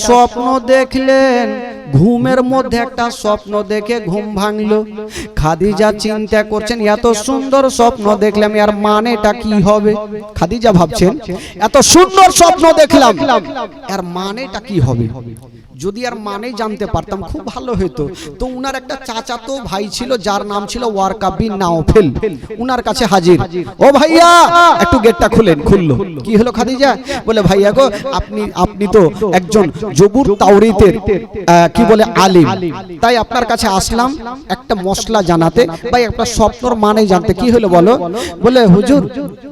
স্বপ্ন দেখলেন, ঘুমের মধ্যে একটা স্বপ্ন দেখে ঘুম ভাঙলো। খাদিজা চিন্তা করছেন, এত সুন্দর স্বপ্ন দেখলাম, এর মানেটা কি হবে? খাদিজা ভাবছেন, এত সুন্দর স্বপ্ন দেখলাম, এর মানেটা কি হবে? যদি আর মানে জানতে পারতাম খুব ভালো হতো। তো উনার একটা চাচাতো ভাই ছিল, যার নাম ছিল ওয়ারকা বিন নাওফেল। উনার কাছে হাজির, ও ভাইয়া একটু গেটটা খুলেন। খুললো। কি হলো খাদিজা? বলে ভাইয়া গো, আপনি তো একজন জবুর তাওরীতের কি বলে আলিম, তাই আপনার কাছে আসলাম একটা মশলা জানাতে, ভাই একটা স্বপ্নর মানে জানতে। কি হলো বলো? বলে হুজুর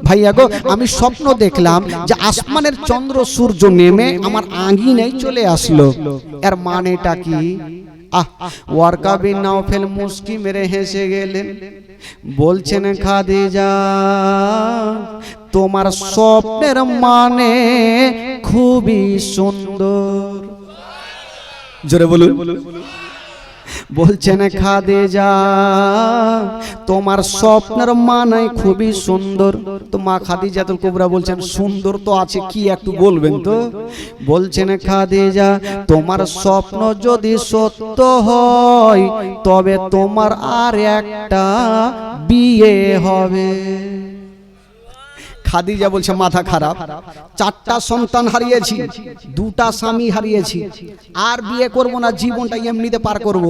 ভাইয়া গো, আমি স্বপ্ন দেখলাম যে আসমানের চন্দ্র সূর্য নেমে আমার আঙ্গিনায় চলে আসলো, এর মানেটা কি? ওয়ারকা বিন নাওফেল মুস্কি মেরে হেসে গেলেন, বলছেন খাদিজা তোমার স্বপ্নের মানে খুবই সুন্দর। জোরে বলুন। বলছেন খাদিজা তোমার স্বপ্নের মানে খুবই সুন্দর। তো মা খাদিজাতুল কুবরা বলছেন, সুন্দর তো আছে, কি একটু বলবেন তো? বলছেন খাদিজা তোমার স্বপ্ন যদি সত্য হয় তবে তোমার আর একটা বিয়ে হবে। খাদিজা বলছে মাথা খারাপ, 4টা সন্তান হারিয়েছি, 2টা স্বামী হারিয়েছি, আর বিয়ে করব না, জীবনটা এমনিতে পার করব।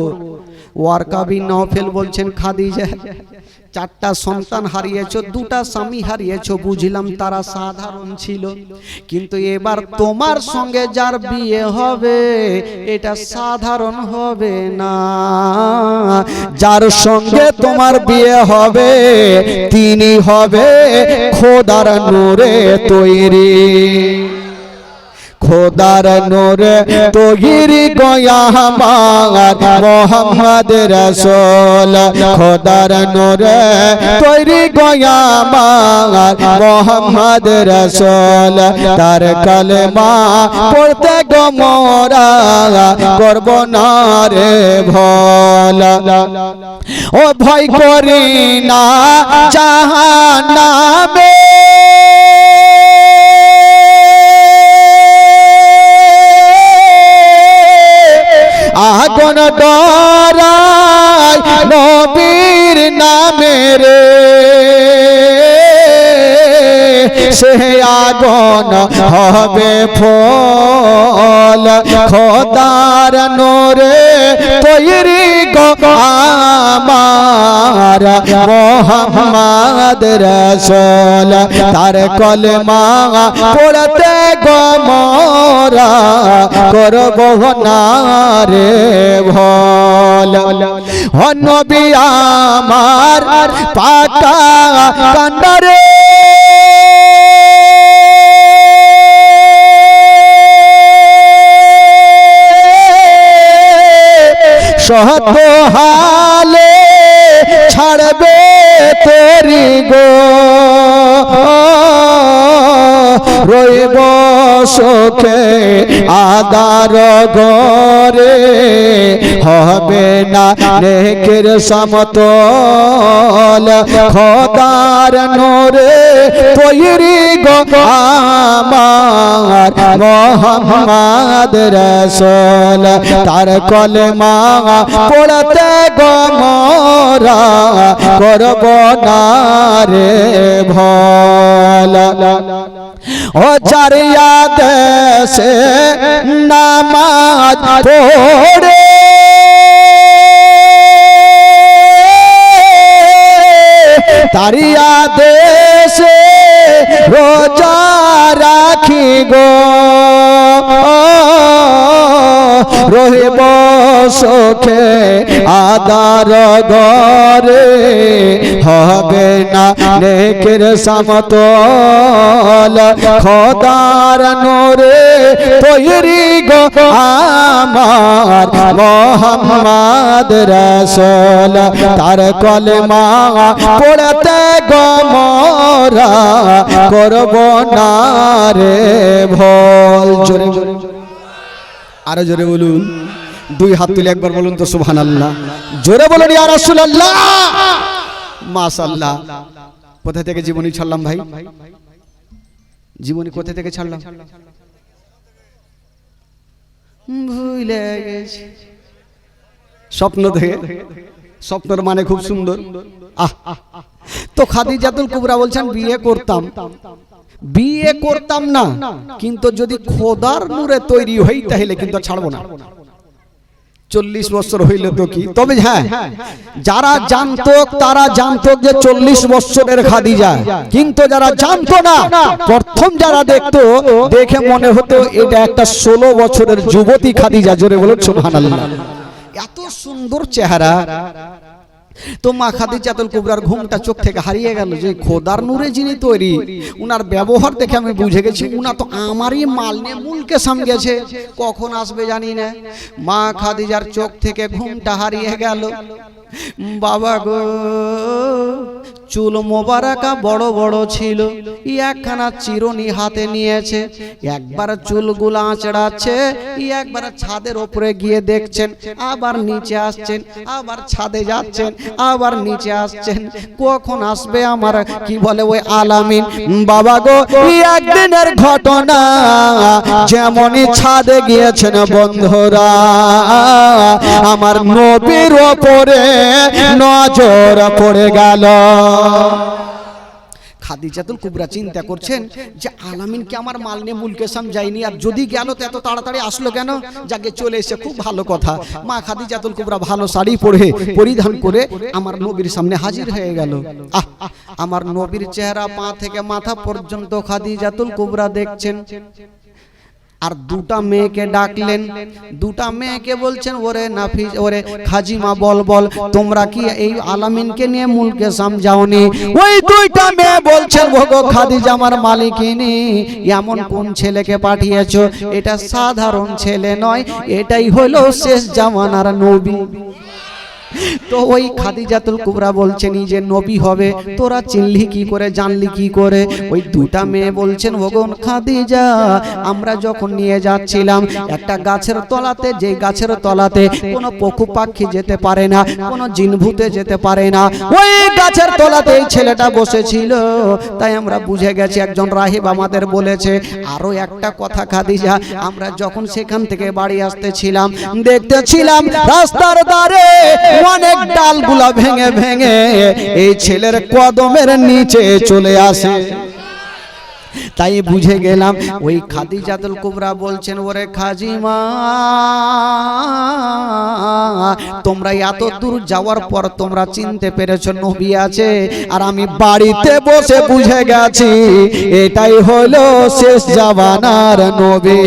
ওয়ারকা বিন নাওফেল বলছেন খাদিজা 4টা সন্তান হারিয়েছো, 2টা স্বামী হারিয়েছো, বুঝলাম তারা সাধারণ ছিল, কিন্তু এবার তোমার সঙ্গে যার বিয়ে হবে এটা সাধারণ হবে না। যার সঙ্গে তোমার বিয়ে হবে তিনি হবে খোদার নূরে তৈরি, খোদার নূরে তৈরি গোয়ামার মোহাম্মদ রাসূল, খোদার নূরে তৈরি গোয়ামার মোহাম্মদ রাসূল। তার কালেমা পড়তে গো মোরা করব না রে ভোল, ও ভয় করি না জাহান্নামে, আগুন ডরাই নবীর নামে রে, সে আগুন হবে ফল, খোদার নূরে তৈরি গো আমার মোহাম্মদ রাসূল। তার কলেমা পড়তে গো মোরা করব না রে ভোল, ও নবী আমার পাকা কান্ডারে, সত হালে ছাড়বে তোরি গো, রইব সুখে আদার গরে, হবে না নেকের সমতল, খোদার নূরে তৈরি গো আমার মোহাম্মদ রাসূল। তার কলেমা পড়তে গো মোরা করব না রে ভোল, ও চারিয়া দেশে নামাজ পড়ে, তারিয়া দেশে রোজা রাখি গো, রহিব সুখে আদার গরে, হবে না নেকের সমতল, খোদার নূরে তৈরি গো আমার মোহাম্মদ রাসূল। তার কলেমা পড়তে গো মোরা করব না রে ভোল। জোরে আরো জোরে বলুন, 2 হাত তুলে একবার বলুন তো সুবহানাল্লাহ। জোরে বলুন ইয়া রাসূলুল্লাহ, মাশাআল্লাহ। কোথা থেকে জীবনী ছাড়লাম ভাই? জীবনী কোথা থেকে ছাড়লাম? ভুলে গেছি। স্বপ্ন দেখে, স্বপ্নের মানে খুব সুন্দর। তো খাদিজাতুল কুবরা বলছেন বিয়ে করতাম না, কিন্তু যদি খোদার নূরে তৈরি হই তাহলে কিন্তু ছাড়বো না। 40 বছর হইলে তো কি, তবে হ্যাঁ যারা জানতো তারা জানতো যে 40 বছরের খাদিজা, কিন্তু যারা জানতো না, প্রথম যারা দেখতো দেখে মনে হতো এটা একটা 16 বছরের যুবতী খাদিজা। জোরে বলুন সুবহানাল্লাহ। এত সুন্দর চেহারা। তো মা খাদিজাতুল কুবরার ঘুমটা চোখ থেকে হারিয়ে গেল যে খোদার নূরে যিনি তৈরি, উনার ব্যবহার দেখে আমি বুঝে গেছি উনা তো আমারই মাল নিয়ে মুলকে সামগেছে, কখন আসবে জানি না। মা খাদিজার চোখ থেকে ঘুমটা হারিয়ে গেল। বাবা গো, চুল মোবারকা বড় বড় ছিল, একখানা চিরুনি হাতে নিয়েছে, একবার চুলগুলো আঁচড়াচ্ছে, একবার ছাদের উপরে গিয়ে দেখছেন, আবার নিচে আসছেন, আবার ছাদে যাচ্ছেন, আবার নিচে আসছেন, কখন আসবে আমার কি বলে ওই আলামিন। বাবা গো, একদিনের ঘটনা, যেমনই ছাদে গিয়েছেন বন্ধুরা, আমার নবীর ওপরে নজর পড়ে গেল। খাদিজাতুল কুবরা চিন্তা করছেন যে আলামিন কি আমার মাল নিয়ে মুলকে সাম যায়নি, আর যদি গেল তো এত তাড়াতাড়ি আসলো কেন? যাকে চলে এসে খুব ভালো কথা। মা খাদিজাতুল কুবরা ভালো শাড়ি পরে পরিধান করে আমার নবীর সামনে হাজির হয়ে গেল। আমার নবীর চেহারা পা থেকে মাথা পর্যন্ত খাদিজাতুল কুবরা দেখছেন। আর দুটা মেয়েকে ডাকলেন, দুটা মেয়েকে বলছেন ওরে নাফিস, ওরে খাজিমা বল বল তোমরা কি এই আলামিনকে নিয়ে মুলকে সামজাওনি? ওই দুইটা মেয়ে বলছেন ওগো খাদিজা আমার মালিকিনী, এমন কোন ছেলেকে পাঠিয়েছো? এটা সাধারণ ছেলে নয়, এটাই হলো শেষ জামানার নবী। তো ওই খাদিজাতুল কুবরা বলছেন যে নবী হবে, তোরা চিনলি কি করে, জানলি কি করে? ওই দুটা মেয়ে বলছেন ওগো খাদিজা, আমরা যখন নিয়ে যাচ্ছিলাম একটা গাছের তলাতে, যে গাছের তলাতে কোনো পশু পাখি যেতে পারে না, কোনো জিনভূতে যেতে পারে না, ওই গাছের তলাতে এই ছেলেটা বসেছিল। তাই আমরা বুঝে গেছি একজন রাহিব আমাদের বলেছে। আরো একটা কথা খাদিজা, আমরা যখন সেখান থেকে বাড়ি আসতেছিলাম দেখতেছিলাম রাস্তার ধারে অনেক ডালগুলা ভেঙে ভেঙে এই ছেলের কদমের নিচে চলে আসে। তাই বুঝে গেলাম। ওই খাদিজাতুল কুবরা বলছেন ওরে খাজিমা, তোমরা এত দূর যাওয়ার পর তোমরা চিনতে পেরেছো নবী আছে, আর আমি বাড়িতে বসে বুঝে গেছি এটাই হলো শেষ জামানার নবী।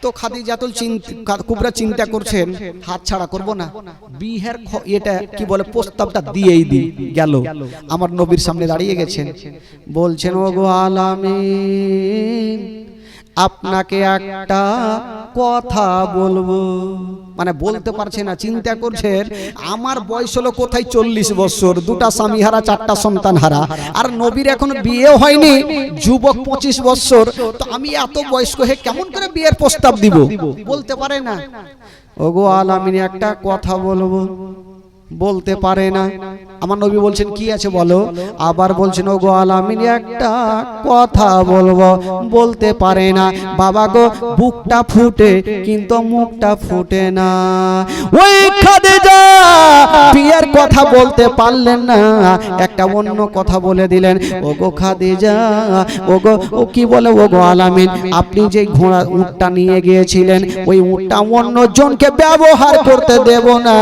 তো খাদিজাতুল কুবরা চিন্তা করছেন হাত ছাড়া করব না, বিয়ের এটা কি বলে প্রস্তাবটা দিয়েই দিই। গেল আমার নবীর সামনে দাঁড়িয়ে গেছেন, বলছেন ওগো আলামিন, আপনাকে একটা কথা বলবো। মানে বলতে পারছে না, চিন্তা করছেন আমার বয়স হলো কোথায় 40 বছর, দুটা স্বামী হারা, 4টা সন্তান হারা, আর নবীর এখন বিয়ে হয়নি, যুবক 25 বছর, তো আমি এত বয়স্ক হয়ে কেমন করে বিয়ের প্রস্তাব দিব? বলতে পারে না। ওগো আলামিন একটা কথা বলবো, বলতে পারে না। আমার নবী বলছেন কি আছে বলো? আবার বলছেন ওগো আলামিন একটা কথা বলবো, বলতে পারে না। বাবা গো, বুকটা ফুটে কিন্তু মুখটা ফুটে না। ওই খাদিজা বিয়ের কথা বলতে পারলেন না, একটা অন্য কথা বলে দিলেন। ওগো খাদিজা, ওগো ও কি বলে ওগো আলামিন, আপনি যে ঘোড়া উটটা নিয়ে গিয়েছিলেন, ওই উটটা অন্য জনকে ব্যবহার করতে দেব না,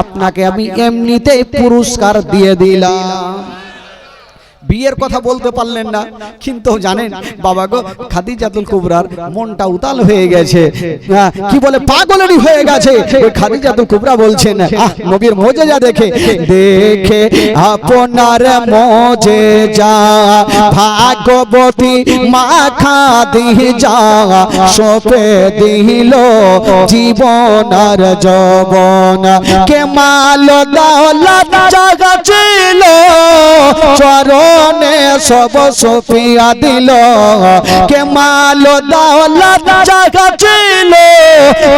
আপনাকে আমি এমনিতেই পুরস্কার দিয়ে দিলাম। বিয়ের কথা বলতে পারলেন না, কিন্তু জানেন বাবা গো, খাদিজাতুল কুবরার মনটা উতাল হয়ে গেছে, কি বলে পাগলেরই হয়ে গেছে। ওই খাদিজাতুল কুবরা বলছেন নবীর মুজিজা দেখে, দেখে আপনার মুজিজা ভাগবতী মা খাদিজা সপে দিল জীবন আর যৌবন, কে মাল দৌলত জাগা ছিল চরণে সব সফিয়া দিল, কে মাল দৌলত জাগা ছিল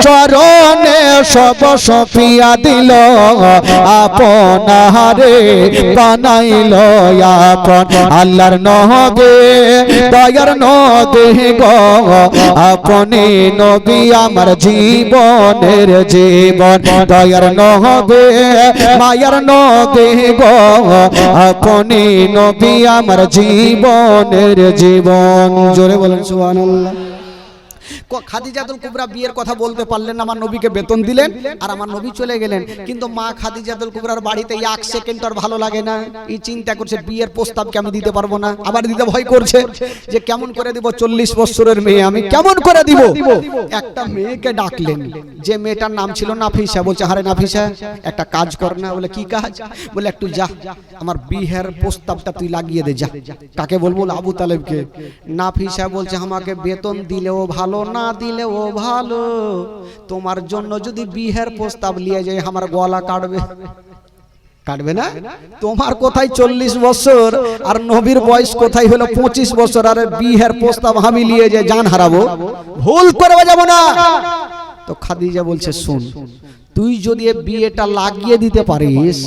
চরণে সব সপিয়া দিল, আপনারে বানাইল আপন। আল্লাহর নবী দয়ার নবী গো, আপনি নবী আমার জীবনের জীবন। দয়ার নবী মায়ার নবী গো, আপনি নবী আমার জীবনের জীবন। জোরে বলেন সুবহানাল্লাহ। খাদিজাতুল কুবরা বিয়ের কথা বলতে পারলেন না, আমার নবীকে বেতন দিলেন আর আমার নবী চলে গেলেন। কিন্তু মা খাদিজাতুল কুবরার বাড়িতে এক সেকেন্ড আর ভালো লাগে না। এই চিন্তা করছে বিয়ের প্রস্তাবকে আমি দিতে পারবো না, আবার দিতে ভয় করছে যে কেমন করে দিব, 40 বছরের মেয়ে আমি কেমন করে দিব। একটা মেয়েকে ডাকলেন, যে মেয়েটার নাম ছিল নাফিসা। বলছে আরে নাফিসা একটা কাজ কর না। বলে কি কাজ? বলে একটু যা আমার বিয়ের প্রস্তাবটা তুই লাগিয়ে দে যা। কাকে বলবো? আবু তালেবকে। নাফিসা বলছে আমাকে বেতন দিলেও ভালো, না দিলেও ভালো, তোমার জন্য যদি বিয়ের প্রস্তাব নিয়ে যায় আমার গলা কাটবে। কাটবে না? তোমার কোথায় 40 বছর আর নবীর বয়স কোথায় হলো 25 বছর, আর বিয়ের প্রস্তাব আমি নিয়ে যাই জান হারাবো, ভুল করে যাব না। তো খাদিজা বলছে শুন, তুই যদি বিয়েটা লাগিয়ে দিতে পারিস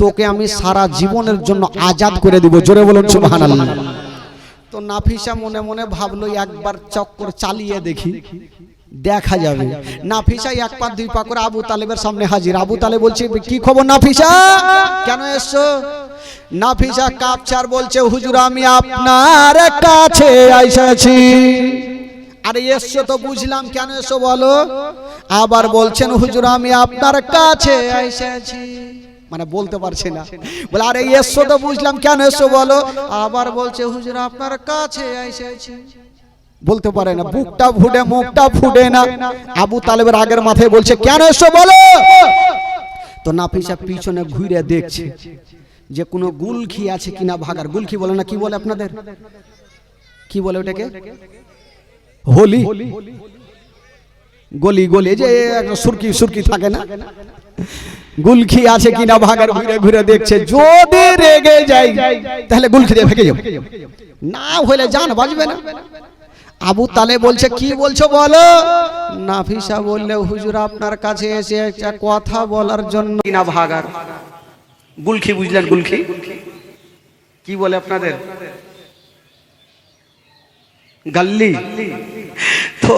তোকে আমি সারা জীবনের জন্য আজাদ করে দিব। জোরে বলুন সুবহানাল্লাহ। তো নাফিসা মনে মনে ভাবলো একবার চক্কর চালিয়ে দেখি, দেখা যাবে। নাফিসা এক পা দুই পা করে আবু তালেবের সামনে হাজির। আবু তালেব বলছে কি খবর নাফিসা, কেন এসছো? নাফিসা কাঁপছার বলছে হুজুর আমি আপনার কাছে এসেছি। আরে এসছো তো বুঝলাম, কেন এসো বলো? আবার বলছেন হুজুর আমি আপনার কাছে এসেছি, মানে বলতে পারছে না। বলে আরে এসো তো বুঝলাম, কেন এসো বলো? আবার বলছে হুজুর আপনার কাছে এসেছি, বলতে পারে না, বুকটা ফুটে মুখটা ফুটে না। আবু তালেবের আগের মাথায় বলছে কেন এসো বলো। তো নাফিসা পিছনে ঘুরে দেখছে যে কোনো গুলখি আছে কিনা ভাগার। গুলখি বলে না, কি বলে আপনাদের, কি বলে ওটাকে? হোলি, গলি গলি যে সুরকি সুরকি থাকে না, গুলখি আছে কিনা ভাগার ঘুরে ঘুরে দেখছে। যদি রেগে যাই তাহলে গুলখি দিয়ে ভেঙে যাবে, না হলে জান বাজবে না। আবু তালেব বলছে কি বলছো বলো। নাফিসা বললে হুজুর আপনার কাছে এসে একটা কথা বলার জন্য। কিনা ভাগার গুলখি, বুঝলেন? গুলখি কি বলে আপনাদের? গাল্লি। তো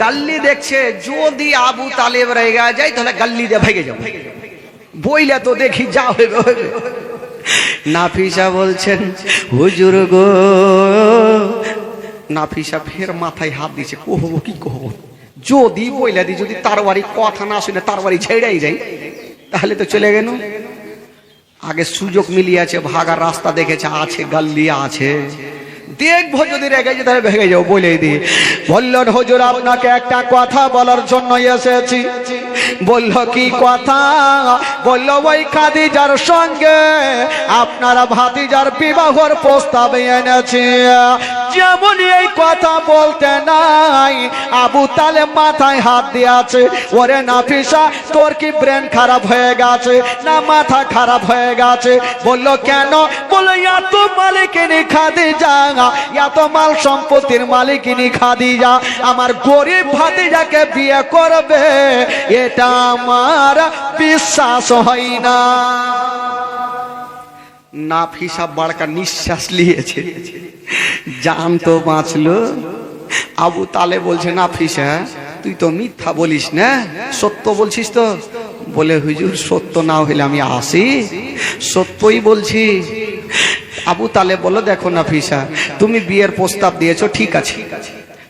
গাল্লি দেখছে যদি আবু তালেব রেগে যায় তাহলে গাল্লি দিয়ে ভেঙে যাবে, বইলে তো দেখি যা হইবে হইবে। নাফিসা বলছেন হুজুর গো। নাফিসা ফের মাথায় হাত দিছে, কহবো কি কহবো, যদি বইলে দি যদি তার বাড়ি কথা না শুনে তার বাড়ি ছেড়েই যাই তাহলে তো চলে গেল। আগে সুযোগ মিলিয়েছে, ভাগার রাস্তা দেখেছে, আছে গাল্লি আছে, দেখবো যদি রেগে যায় তাহলে ভেঙে যাও বলে দিই। বললেন হুজুর আপনাকে একটা কথা বলার জন্য এসেছি। বলল কি কথা? বলল ওই খাদিজার সঙ্গে আপনার ভাতিজার বিবাহর প্রস্তাব এনেছি। যেমন এই কথা বলতে নাই আবু তালেব মাথায় হাত দিয়েছে। ওরে নাফিসা তোর কি ব্রেন খারাপ হয়ে গেছে না মাথা খারাপ হয়ে গেছে? বলল কেন? বলল এত মালিকিনী খাদিজা, এত মাল সম্পত্তির মালিকিনী খাদিজা আমার গরিব ভাতিজাকে বিয়ে করবে, এটা আমার বিশ্বাস হয় না। নাফিসা বাড়কা নিঃশ্বাস নিয়েছে, জান তো বাঁচলো। আবু তালেব বলছে নাফিসা তুই তো মিথ্যা বলিস না, সত্য বলছিস তো? বলে হুজুর সত্য না হইলে আমি আসি, সত্যই বলছি। আবু তালেব বলল দেখো নাফিসা তুমি বিয়ের প্রস্তাব দিয়েছো ঠিক আছে,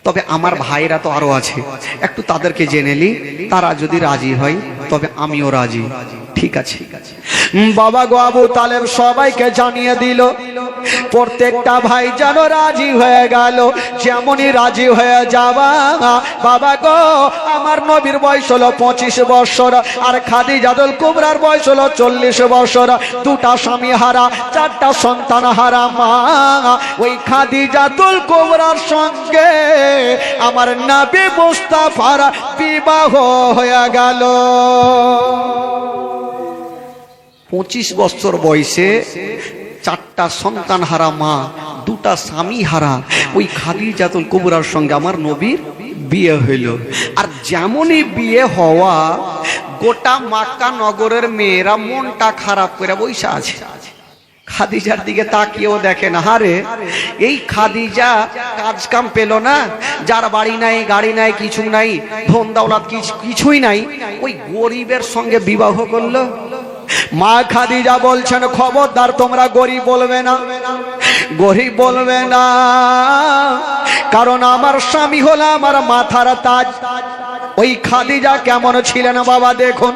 তবে আমার ভাইরা তো আরো আছে, একটু তাদেরকে জেনে নি, তারা যদি রাজি হয় তবে আমিও রাজি। ঠিক আছে বাবা গো। আবু তালেব সবাইকে জানিয়ে দিল, প্রত্যেকটা ভাই যেন রাজি হয়ে গেল। যেমনই রাজি হয়ে যাবা বাবা গো, আমার নবীর বয়স হলো 25 বছর আর খাদিজাতুল কুবরার বয়স হলো 40 বছর। দুটা স্বামী হারা, চারটা সন্তান হারা মা, ওই খাদিজাতুল কুবরার সঙ্গে আমার নবী মুস্তাফার বিবাহ হয়ে গেল। 25 বছর বয়সে চারটা সন্তান হারা মা, দুটা স্বামী হারা ওই খাদিজাতুল কুবরার সঙ্গে আমার নবীর বিয়ে হইল। আর যেমনই বিয়ে হওয়া গোটা মক্কা নগরের মেয়েরা মনটা খারাপ করে বসে আছে। খাদিজার দিকে তাকিয়েও দেখে না, হারে এই খাদিজা কাজ কাম পেল না, যার বাড়ি নাই গাড়ি নাই কিছু নাই ধন দৌলত কিছুই নাই, ওই গরিবের সঙ্গে বিবাহ করলো। মা খাদিজা বলছেন খবরদার তোমরা গরিব বলবে না, গরিব বলবে না, কারণ আমার স্বামী হলো আমার মাথার তাজ। ওই খাদিজা কেমন ছিলেন বাবা দেখুন।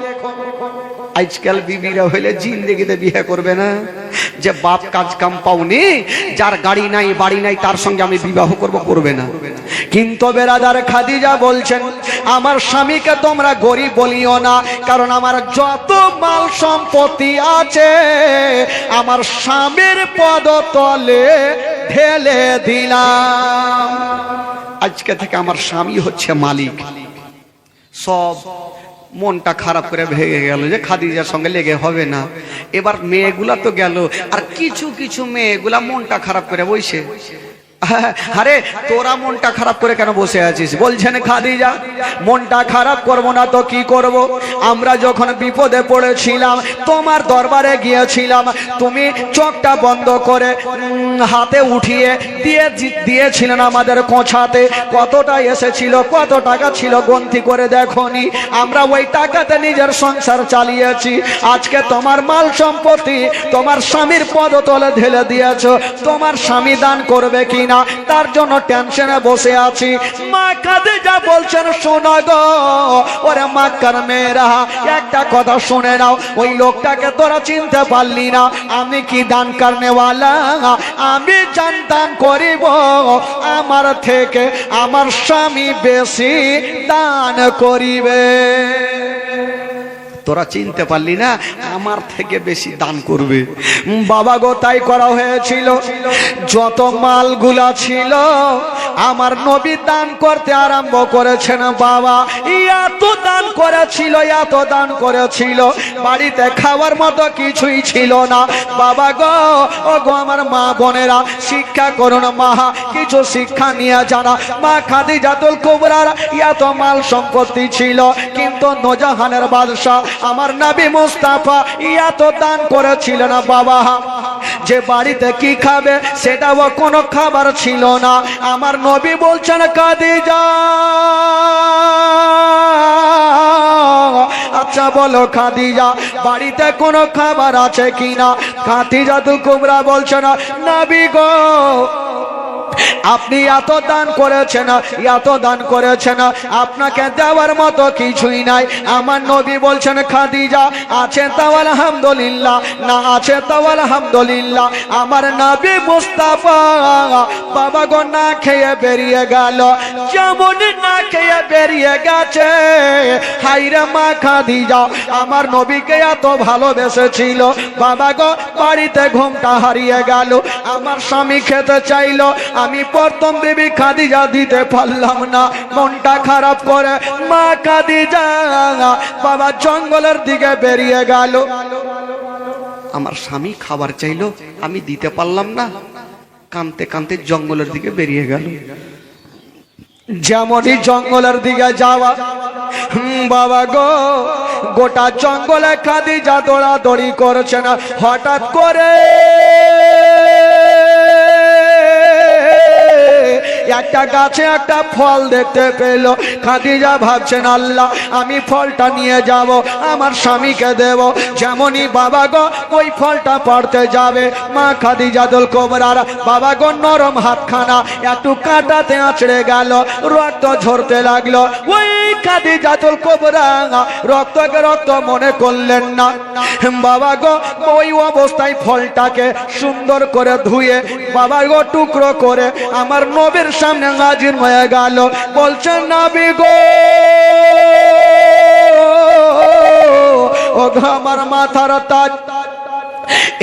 আজকাল বিবিরা হইলে জিন্দেগিতে বিয়ে করবে না, যে বাপ কাজ কাম পাওনি, যার গাড়ি নাই বাড়ি নাই তার সঙ্গে আমি বিবাহ করবে না। কিন্তু বেরাদার খাদিজা বলছেন আমার স্বামীকে তোমরা গরিব বলিও না, কারণ আমার যত মাল সম্পত্তি আছে আমার স্বামীর পদতলে ঢেলে দিলাম। আজকে থেকে আমার স্বামী হচ্ছে মালিক। সব মনটা খারাপ করে ভেঙে গেল যে খাদিজার সঙ্গে লেগে হবে না। এবার মেয়েগুলা তো গেল, আর কিছু কিছু মেয়েগুলা মনটা খারাপ করে বসে। আরে তোরা মনটা খারাপ করে কেন বসে আছিস? বলছেন খাদিজা মনটা খারাপ করব না তো কি করব, আমরা যখন বিপদে পড়েছিলাম তোমার দরবারে গিয়েছিলাম, তুমি চোখটা বন্ধ করে হাতে উঠিয়ে দিয়েছিলেন আমাদের কোঁচাতে, কতটা এসেছিল কত টাকা ছিল গন্তি করে দেখনি, আমরা ওই টাকাতে নিজের সংসার চালিয়েছি। আজকে তোমার মাল সম্পত্তি তোমার স্বামীর পদতলে ঢেলে দিয়েছো, তোমার স্বামী দান করবে কি না তার জন্য টেনশনে বসে আছি। মা খাদিজা বলছেন শোনো গো ওরে মক্কার মেয়েরা, একটা কথা শুনে নাও, ওই লোকটাকে তোরা চিনতে পারলি না, আমি কি দান করনেওয়ালা, আমি জান দান করিব, আমার থেকে আমার স্বামী বেশি দান করিবে। তোরা চিনতে পারলি না, আমার থেকে বেশি দান করবে। বাবা গো তাই করা হয়েছিল। যত মালগুলা ছিল আমার নবী দান করতে আরম্ভ করেছেন। বাবা এত দান করেছিল, এত দান করেছিল, বাড়িতে খাওয়ার মতো কিছুই ছিল না। বাবা গো ও গো আমার মা বোনেরা শিক্ষা করুন, মা কিছু শিক্ষা নিয়ে জানা। মা খাদিজাতুল কুবরার এত মাল সম্পত্তি ছিল, কিন্তু নূরজাহানের বাদশা আমার নবী মুস্তাফা এত দান করেছিলেন বাবা, যে বাড়িতে কি খাবে সেটাও কোনো খাবার ছিল না। আমার নবী বলছেন খাদিজা আচ্ছা বলো খাদিজা বাড়িতে কোনো খাবার আছে কিনা? খাদিজাতুল কুবরা বলছেন নবী গো আপনি এত দান করেছেন, এত দান করেছেন, আপনাকে দেওয়ার মতো কিছুই নাই। আমার নবী বলছেন খাদিজা আছে তাও আলহামদুলিল্লাহ, না আছে তাও আলহামদুলিল্লাহ। আমার নবী মুস্তাফা বাবা গো না খেয়ে বেরিয়ে গেল, যেমন না খেয়ে বেরিয়ে গেছে। হাইরে মা খাদিজা আমার নবীকে এত ভালোবেসেছিল, বাবা গো বাড়িতে ঘুমটা হারিয়ে গেল, আমার স্বামী খেতে চাইলো, আমি প্রথম বিবি খাদিজা দিতে পারলাম না, মনটা খারাপ করে মা খাদিজা বাবা জঙ্গলের দিকে বেরিয়ে গেল। আমার স্বামী খাবার চাইলো, আমি দিতে পারলাম না, কাঁদতে কাঁদতে জঙ্গলের দিকে বেরিয়ে গেল। যেমনই জঙ্গলের দিকে যাওয়া, বাবা গো গোটা জঙ্গলে খাদিজা দৌড়াদৌড়ি করছে না। হঠাৎ করে একটা গাছে একটা ফল দেখতে পেল। খাদিজা ভাবছেন আল্লাহ আমি ফলটা নিয়ে যাব, আমার স্বামীকে দেব। যেমনই বাবা গো ওই ফলটা পড়তে যাবে, মা খাদিজাতুল কুবরার বাবা গো নরম হাতখানা একটু কাঁটাতে আঁচড়ে গেল, রক্ত ঝরতে লাগলো। ওই খাদিজাতুল কুবরা রক্তকে রক্ত মনে করলেন না। বাবা গো ওই অবস্থায় ফলটাকে সুন্দর করে ধুয়ে বাবা গো টুকরো করে আমার নবীর সামনে হাজির হয়ে গেল। বলছেন নবী গো ও আমার মাথার তাজ,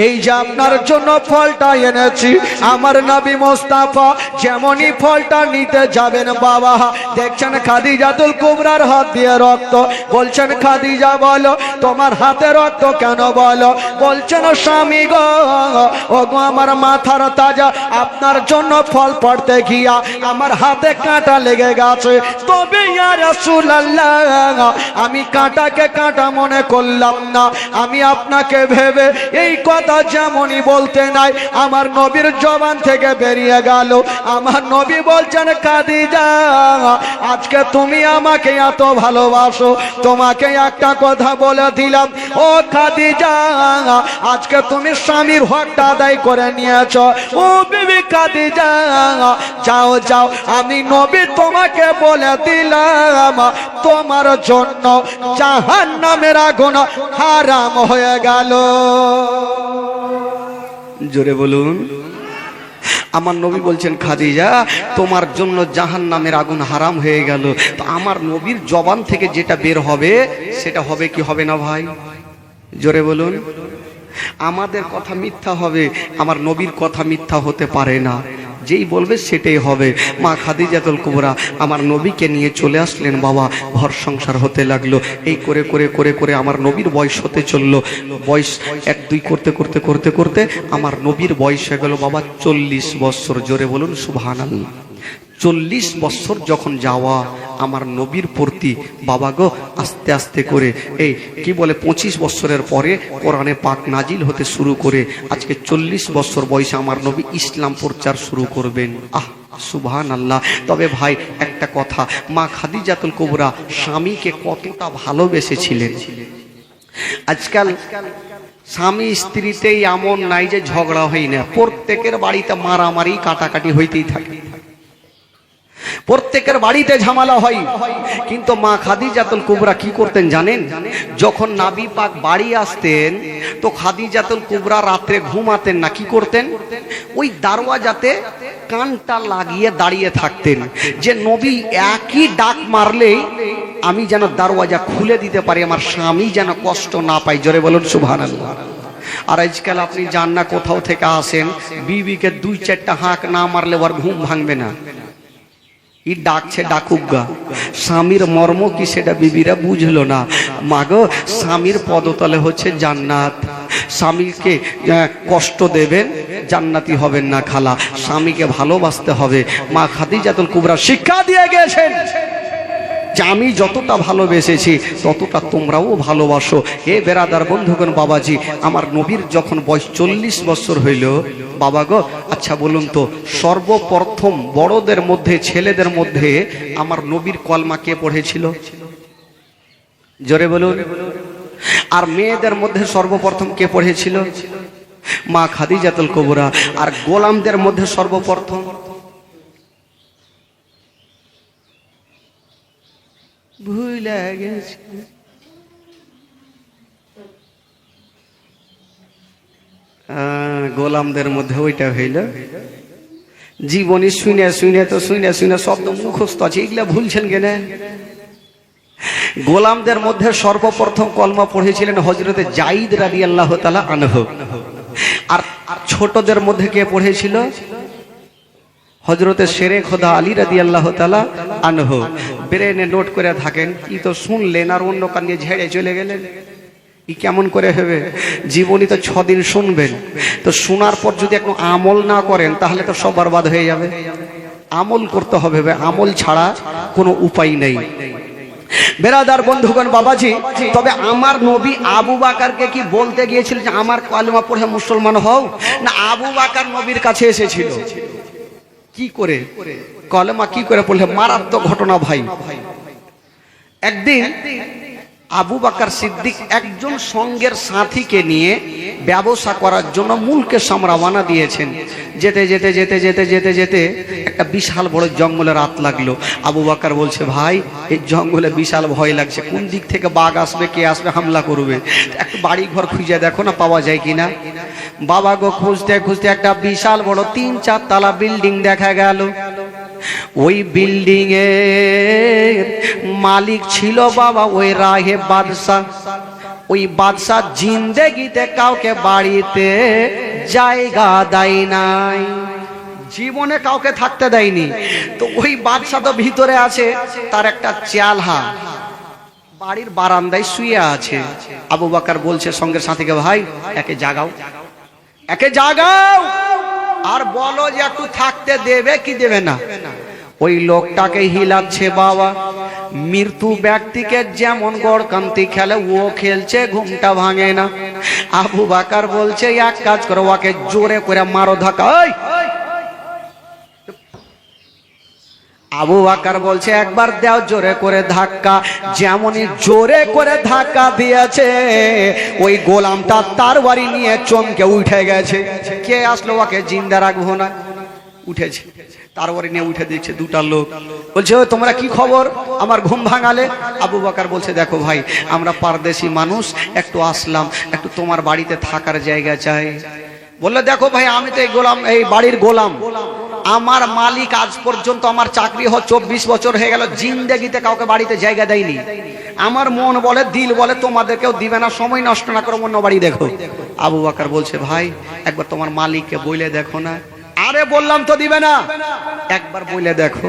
এই যে আপনার জন্য ফলটা এনেছি, আমার নবী মুস্তাফা যেমনই ফলটা নিতে যাবেন বাবা, দেখছেন খাদিজাতুল কুবরার হাত দিয়ে রক্ত। বলছেন খাদিজা বলো তোমার হাতে রক্ত কেন? বলো। বলছেন স্বামী গো, ও গো আমার মাথার তাজা, আপনার জন্য ফল পড়তে গিয়া আমার হাতে কাঁটা লেগে গেছে। তবে ইয়া রাসূলুল্লাহ, আমি কাঁটাকে কাঁটা মনে করলাম না, আমি আপনাকে ভেবে এই কথা যেমনই বলতে নাই আমার নবীর জবান থেকে বেরিয়ে গেল। আমার নবী বলছেন খাদিজা, আজকে তুমি আমাকে এত ভালোবাসো, তোমাকে একটা কথা বলে দিলাম ও খাদিজা, আজকে তুমি স্বামীর হকটা আদায় করে নিয়েছো। ও বিবি খাদিজা, যাও যাও, আমি নবী তোমাকে বলে দিলাম তোমার জন্য জাহান্নামের আগুন হারাম হয়ে গেল। জোরে বলুন। আমার নবী বলছেন খাদিজা তোমার জন্য জাহান্নামের আগুন হারাম হয়ে গেল। তো আমার নবীর জবান থেকে যেটা বের হবে সেটা হবে কি হবে না ভাই? জোরে বলুন। আমাদের কথা মিথ্যা হবে, আমার নবীর কথা মিথ্যা হতে পারে না, যেই বলবে সেটাই হবে। মা খাদিজাতুল কুবরা আমার নবীকে নিয়ে চলে আসলেন বাবা, ঘর সংসার হতে লাগলো। এই করে করে করে করে আমার নবীর বয়স হতে চললো। বয়স 1-2 করতে করতে করতে করতে আমার নবীর বয়স হয়ে গেল বাবা 40 বছর। জোরে বলুন সুবহানাল্লাহ। 40 বছর যখন যাওয়া আমার নবীর প্রতি বাবা গো আস্তে আস্তে করে এই কি বলে 25 বছরের পরে কোরআনে পাক নাজিল হতে শুরু করে আজকে 40 বছর বয়সে আমার নবী ইসলাম প্রচার শুরু করবেন। সুবহানাল্লাহ। তবে ভাই একটা কথা, মা খাদিজাতুল কুবরা স্বামীকে কতটা ভালোবেসেছিলেন। আজকাল স্বামী স্ত্রীতেই এমন নাই যে ঝগড়া হয় না, প্রত্যেকের বাড়িতে মারামারি কাটাকাটি হইতেই থাকে, প্রত্যেকের বাড়িতে ঝামেলা হয়। কিন্তু মা খাদিজাতুল কুবরা কি করতেন জানেন? যখন নবী পাক বাড়ি আসতেন তো খাদিজাতুল কুবরা রাত্রে ঘুমাতেন না, কি করতেন? ওই দরওয়াজাতে কানটা লাগিয়ে দাঁড়িয়ে থাকতেন যে নবী একই ডাক মারলেই আমি যেন দরওয়াজা খুলে দিতে পারি, আমার স্বামী যেন কষ্ট না পায়। জোরে বলুন সুবহানাল্লাহ। আর আজকাল আপনি যান না কোথাও থেকে আসেন, বিবিকে 2-4টা হাঁক না মারলে ওর ঘুম ভাঙবে না। ই ডাকছে ডাকুক গা, স্বামীর মর্ম কি সেটা বিবিরা বুঝলো না। মাগো স্বামীর পদতলে হচ্ছে জান্নাত, স্বামীকে কষ্ট দেবেন জান্নাতি হবেন না খালা, স্বামীকে ভালোবাসতে হবে। মা খাদিজাতুল কুবরা শিক্ষা দিয়ে গেছেন যে আমি যতটা ভালোবেসেছি ততটা তোমরাও ভালোবাসো। হে বেরাদার বন্ধুগণ বাবাজি, আমার নবীর যখন বয়স 40 বছর হইল বাবা গো, আচ্ছা বলুন তো সর্বপ্রথম বড়দের মধ্যে ছেলেদের মধ্যে আমার নবীর কলমা কে পড়েছিল? জোরে বলুন। আর মেয়েদের মধ্যে সর্বপ্রথম কে পড়েছিল? মা খাদিজাতুল কুবরা। আর গোলামদের মধ্যে সর্বপ্রথম ভুলে গেছি, গোলামদের মধ্যে ওইটা হইল। জীবনী শুনে শুনে তো শুনে শুনে শব্দ মুখস্থ আছে, এগুলা ভুলছেন কেন? গোলামদের মধ্যে সর্বপ্রথম কলমা পড়েছিলেন হযরতে যায়েদ রাদিয়াল্লাহু তাআলা আনহু। আর ছোটদের মধ্যে কে পড়েছিল? হযরতে শেরে খোদা আলী রাদিয়াল্লাহু তাআলা আনহু। ব্রেনে নোট করে থাকেন, ই তো শুনলেন আর অন্য কান দিয়ে ঝেড়ে চলে গেলেন, ই কেমন করে হবে? জীবনী তো 6 দিন শুনবেন, তো শোনার পর যদি একটু আমল না করেন তাহলে তো সব বরবাদ হয়ে যাবে। আমল করতে হবে, আমল ছাড়া কোনো উপায় নেই। বেরাদার বন্ধুগণ বাবাজি, তবে আমার নবী আবু বকরকে কি বলতে গিয়েছিল যে আমার কলমা পড়ে মুসলমান হও? না, আবু বকর নবীর কাছে এসেছিল কি করে কলমা কি করে পড়লে? মারাত্মক ঘটনা ভাই। একদিন আবু বকর সিদ্দিক একজন সঙ্গের সাথীকে নিয়ে ব্যবসা করার জন্য মুলকে রওনা দিয়েছেন। যেতে যেতে যেতে যেতে যেতে যেতে একটা বিশাল বড় জঙ্গলে রাত লাগলো। আবু বকর বলছে, ভাই এই জঙ্গলে বিশাল ভয় লাগছে, কোন দিক থেকে বাঘ আসবে, কে আসবে, হামলা করবে, একটু বাড়ি ঘর খুঁজে দেখো না পাওয়া যায় কিনা। বাবা গো খুঁজতে খুঁজতে একটা বিশাল বড় 3-4 তলা বিল্ডিং দেখা গেল। ওই বিল্ডিং এর মালিক ছিল বাবা ওই রাহে বাদশাহ। ওই বাদশা জিন্দেগিতে কাউকে বাড়িতে জায়গা দেয় নাই, জীবনে কাউকে থাকতে দেয়নি। তো ওই বাদশা তো ভিতরে আছে, তার একটা চালহা বাড়ির বারান্দায় শুয়ে আছে। আবু বকর বলছে সঙ্গের সাথীকে, ভাই একে জাগাও, একে জাগাও, আর বলো যে একটু থাকতে দেবে কি দেবে না। ওই লোকটাকে হিলাচ্ছে বাবা, মৃত্যু ব্যক্তিকে যেমন গড়কান্তি খেলে ও খেলছে, ঘুমটা ভাঙে না। আবু বকর বলছে এক কাজ করো, ওকে জোরে করে মারো ধাক্কা। আবু বকর বলছে একবার দাও জোরে করে ধাক্কা। যেমনই জোরে করে ধাক্কা দিয়েছে, ওই গোলামটা তার বাড়ি নিয়ে চমকে উঠে গেছে। কে আসলো, ওকে জিন্দা রাখবো না, উঠেছে তার বাড়ি নিয়ে উঠে দিচ্ছে দুটা লোক। বলছে ও তোমরা কি খবর, আমার ঘুম ভাঙালে। আবু বকর বলছে দেখো ভাই, আমরা পারদেশি মানুষ, একটু আসলাম, একটু তোমার বাড়িতে থাকার জায়গা চাই। বললো দেখো ভাই, আমি তো এই গোলাম, এই বাড়ির গোলাম, আমার মালিক আজ পর্যন্ত, আমার চাকরি 24 বছর হয়ে গেল, জিন্দেগিতে কাউকে বাড়িতে জায়গা দেয়নি। আমার মন বলে, দিল বলে তোমাদেরকেও দিবে না, সময় নষ্ট না করো, অন্য বাড়ি দেখো। আবু বকর বলছে ভাই একবার তোমার মালিককে বলে দেখো না। আরে বললাম তো দিবে না, একবার বলে দেখো।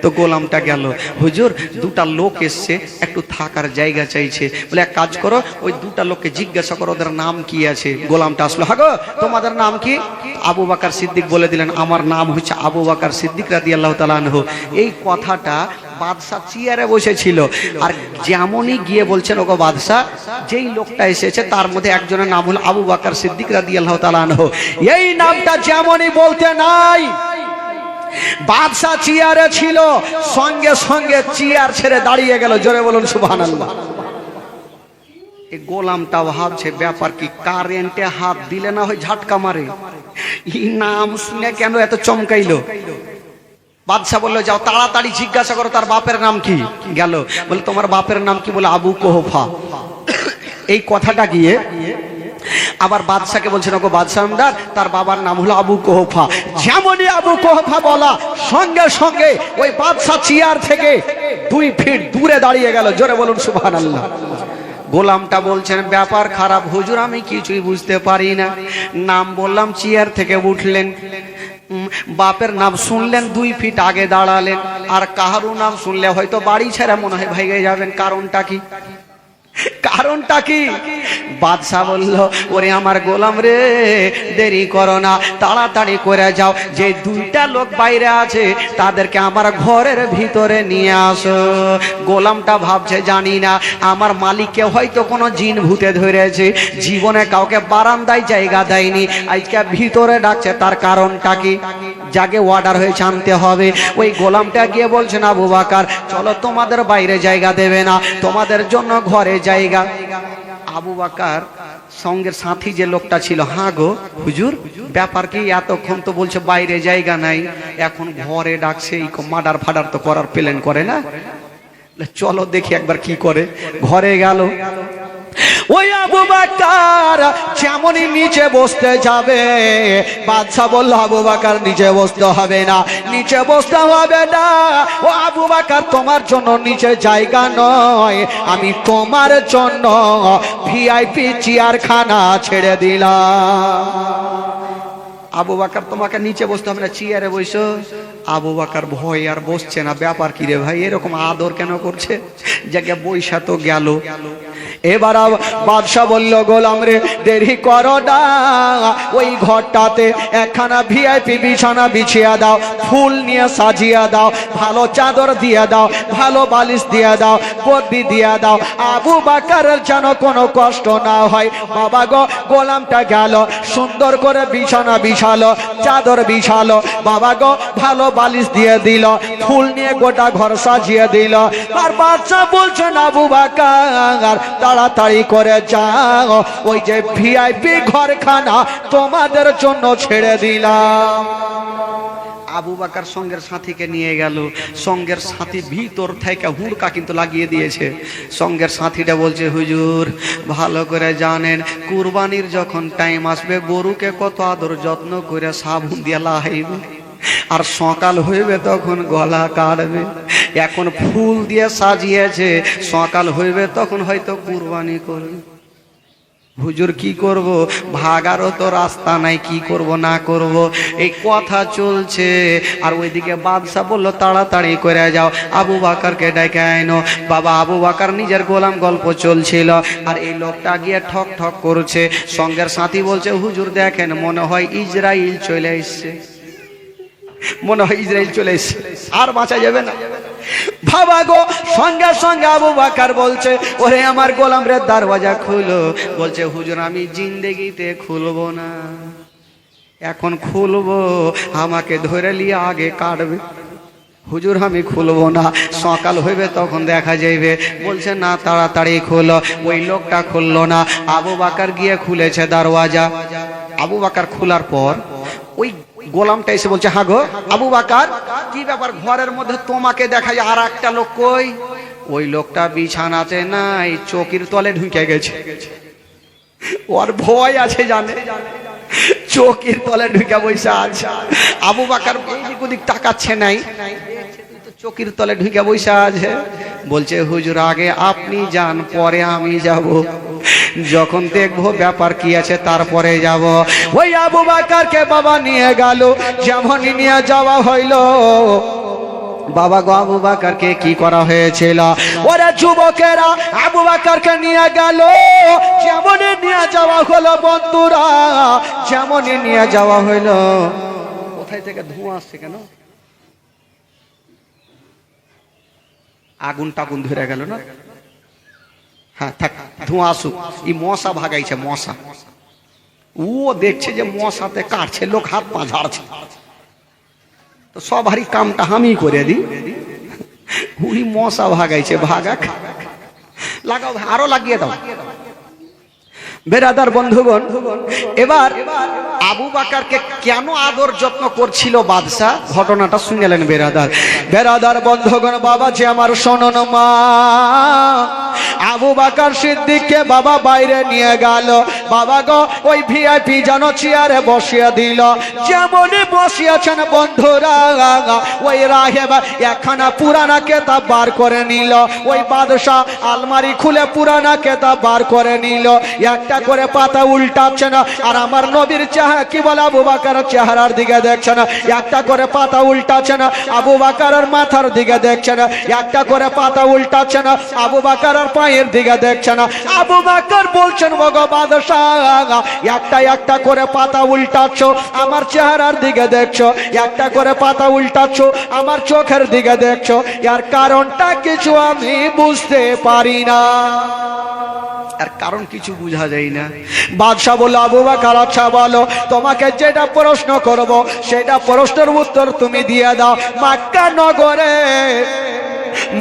তো গোলামটা গেল, হুজুর দুটা লোক এসছে, একটু থাকার জায়গা চাইছে। বলে এক কাজ করো, ওই দুটা লোককে জিজ্ঞাসা করো ওদের নাম কি আছে। গোলামটা আসলো, হাগো তোমাদের নাম কি? আবু বকর সিদ্দিক বলে দিলেন, আমার নাম হচ্ছে আবু বকর সিদ্দিক রাদিয়াল্লাহু তাআলা আনহু। এই কথাটা বাদশা চেয়ারে বসেছিল, আর যেমনই গিয়ে বলছেন ওগো বাদশা, যেই লোকটা এসেছে তার মধ্যে একজনের নাম হলো আবু বকর সিদ্দিক রাদিয়াল্লাহু তাআলা আনহু। এই নামটা যেমনই বলতে নাই, বাদশা চেয়ারে ছিল, সঙ্গে সঙ্গে চেয়ার ছেড়ে দাঁড়িয়ে গেল। জোরে বলুন সুবহানাল্লাহ। এই গোলামটা ভাবছে ব্যাপার কি, কারেন্টে হাত দিলে না হয় ঝাটকা মারে, এই নাম শুনে কেন এত চমকাইলো। বাদশা বললো যাও তাড়াতাড়ি জিজ্ঞাসা করো তার বাপের নাম কি। গেল, বলে তোমার বাপের নাম কি? বলে আবু কোহফা। এই কথাটা গিয়ে আবার বাদশাকে বলছেন, ওগো বাদশাহ আমদার, তার বাবার নাম হলো আবু কোহফা। যেমনই আবু কোহফা বলা, সঙ্গে সঙ্গে ওই বাদশা চেয়ার থেকে 2 ফিট দূরে দাঁড়িয়ে গেল। জোরে বলুন সুবহানাল্লাহ। গোলামটা বলছেন ব্যাপার খারাপ হুজুর, আমি কিছুই বুঝতে পারি না। নাম বললাম, চেয়ার থেকে উঠলেন, বাপের নাম শুনলেন 2 ফিট আগে দাঁড়ালেন, আর কাহারু নাম শুনলে হয়তো বাড়ি ছেড়ে মনে হয় ভেগে যাবেন। কারণটা কি? কারণটা কি? বাদশা বলল, ওরে আমার গোলাম রে, দেরি করো না, তাড়াতাড়ি করে যাও, যে 2টা লোক বাইরে আছে তাদেরকে আমার ঘরের ভিতরে নিয়ে আসো। গোলামটা ভাবছে জানি না, আমার মালিককে হয়তো কোনো জিন ভূতে ধরেছে, জীবনে কাউকে বারান্দায় জায়গা দেয়নি, আজকে ভিতরে ডাকছে, তার কারণটা কি? যাকে অর্ডার হয়েছে আনতে হবে। ওই গোলামটা গিয়ে বলছেন আবু বকর চলো, তোমাদের বাইরে জায়গা দেবে না, তোমাদের জন্য ঘরে জায়গা। আবু বকর সঙ্গের সাথী যে লোকটা ছিল, হ্যাঁ গো হুজুর ব্যাপার কি, এতক্ষণ তো বলছে বাইরে জায়গা নাই, এখন ঘরে ডাকছে, মার্ডার ফাডার তো করার প্ল্যান করে না, চলো দেখি একবার কি করে। ঘরে গেল, ওই আবু বকর যেমনই নিচে বসতে যাবে, বাদশা বলল আবু বকর নিচে বসতে হবে না, নিচে বসতে হবে না, ও আবু বকর তোমার জন্য নিচে জায়গা নয়, আমি তোমার জন্য ভিআইপি চেয়ারখানা ছেড়ে দিলাম। আবু বকর তোমাকে নিচে বসতে হবে না, চেয়ারে বসো। আবু বকর ভয় আর বসছে না। ব্যাপার কি রে ভাই, এরকম আদর কেন করছে? জায়গা বৈশা তো গেল। এবার বাদশা বলল, গোলাম রে দেরি করো না, ওই ঘরটাতে একখানা ভিআইপি বিছানা বিছিয়ে দাও, ফুল নিয়ে সাজিয়ে দাও, ভালো চাদর দিয়ে দাও, ভালো বালিশ দিয়ে দাও, গদি দিয়ে দাও, আবু বকরের যেন কোনো কষ্ট না হয়। বাবা গো, গোলামটা গেল, সুন্দর করে বিছানা বিছালো, চাদর বিছালো, বাবা গো ভালো বালিশ দিয়ে দিল, ফুল নিয়ে গোটা ঘর সাজিয়ে দিল। আর বাদশা বলছেন আবু বকর তাড়াতাড়ি করে যাও, ওই যে ভিআইপি ঘরখানা তোমাদের জন্য ছেড়ে দিলাম। আবু বকর সঙ্গের সাথীকে নিয়ে গেল। সঙ্গের সাথী ভিতর থেকে হুড়কা কিন্তু লাগিয়ে দিয়েছে। সঙ্গের সাথীটা বলছে, হুজুর ভালো করে জানেন, কুরবানির যখন টাইম আসবে গরুকে কত আদর যত্ন করে সাবুন দিয়ে লাহাইবে, আর সকাল হইবে তখন গলা কাটবে, এখন ফুল দিয়ে সাজিয়েছে, সকাল হইবে তখন হয়তো কুরবানি করবে। হুজুর কি করব, ভাগারও তো রাস্তা নাই, কি করব না করব, এই কথা চলছে। আর ওইদিকে বাদশাহ বলল তাড়াতাড়ি করে যাও, আবু বাকারকে ডেকে আইনো। বাবা আবু বাকার নিজের গোলাম গল্প চলছিল, আর এই লোকটা গিয়ে ঠক ঠক করছে। সঙ্গের সাথী বলছে হুজুর দেখেন, মনে হয় ইসরাইল চলে এসছে, মনে হয় ইসরাইল চলে এসছে, আর বাঁচা যাবে না। বাবা গো, সঙ্গে সঙ্গে আবু বাকার বলছে ওরে আমার গোলাম রে দরওয়াজা খুলো। বলছে হুজুর আমি জিন্দেগিতে খুলবো না, এখন খুলবো আমাকে ধরে নিয়ে আগে কাটবে। হুজুর আমি খুলবো না, সকাল হইবে তখন দেখা যাইবে। বলছে না তাড়াতাড়ি খুলো। ওই লোকটা খুললো না, আবু বাকার গিয়ে খুলেছে দরওয়াজা। আবু বাকার খোলার পর ওই গোলামটা এসে বলছে হ্যাঁ গো আবু বাকার, কি ব্যাপার ঘরের মধ্যে তোমাকে দেখাই, আর একটা লোক কই? ওই লোকটা বিছানাতে নাই, চৌকির তলে ঢুকে গেছে। ওর ভয় আছে জানে, চৌকির তলে ঢুকে বসে আছে। আবু বাকার এদিক ওদিক তাকাচ্ছে নাই, চৌকির তলে ঢুকে বসে আছে। বলছে হুজুর আগে আপনি যান, পরে আমি যাব, যখন দেখবো ব্যাপার কি আছে তারপরে যাব। ওই আবু বাকারকে বাবা নিয়ে গেল, যেমনই নিয়ে যাওয়া হইল। বাবা গো আবু বাকারকে কি করা হয়েছিল? ওরা যুবকেরা আবু বাকারকে নিয়ে গেল, যেমনই নিয়ে যাওয়া হলো বন্ধুরা, যেমনই নিয়ে যাওয়া হইল। কোথায় থেকে ধোঁয়া আসছে কেন? আগুন টাগুন ধরে গেল না? হ্যাঁ থাক, ধোঁয়া আসুক। এই মশা ভাগাইছে, মশা। ও দেখছে যে মশাতে কাটছে, লোক হাত পা ঝাড়ছে, তো সবারই কামটা আমি করে দিই। উনি মশা ভাগাইছে, ভাগাক, লাগাও আরো লাগিয়ে দাও। বেরাদার বন্ধুগণ, এবার আবু বাকারকে কেন আদর যত্ন করছিল বাদশা, ঘটনাটা শুনলেন বেরাদার। বেরাদার বন্ধুগণ, বাবা যে আমার শোনন মা, আবু বাকার সিদ্দিককে বাবা বাইরে নিয়ে গেল। বাবা গো ওই ভিআইপি যেন চেয়ারে বসিয়ে দিল। যেমনই বসিয়েছেন বন্ধুরা, ওই রাহেব একখানা পুরানা কেতাব বার করে নিল। ওই বাদশা আলমারি খুলে পুরানা কেতাব বার করে নিল। একটা করে পাতা উল্টাচ্ছেন, আর আমার নবীর চেহারা কি বলে আবু বাকার চেহারার দিকে দেখছেন। একটা করে পাতা উল্টাচ্ছেন, আবু বাকার মাথার দিকে দেখছেন। একটা করে পাতা উল্টাচ্ছেন, আবু বাকার পায়ের দিকে দেখছেন। আবু বাকার বলছেন ওগো বাদশাহ, একটা একটা করে পাতা উল্টাচ্ছ, আমার চেহারার দিকে দেখছো, একটা করে পাতা উল্টাচ্ছ, আমার চোখের দিকে দেখছো, এর কারণটা কিছু আমি বুঝতে পারি না। আর কারণ কিছু বুঝা যায় না। বাদশাহ বলল আবু বাকার আচ্ছা বলো, তোমাকে যেটা প্রশ্ন করব সেটা প্রশ্নের উত্তর তুমি দিয়ে দাও। মক্কা নগরে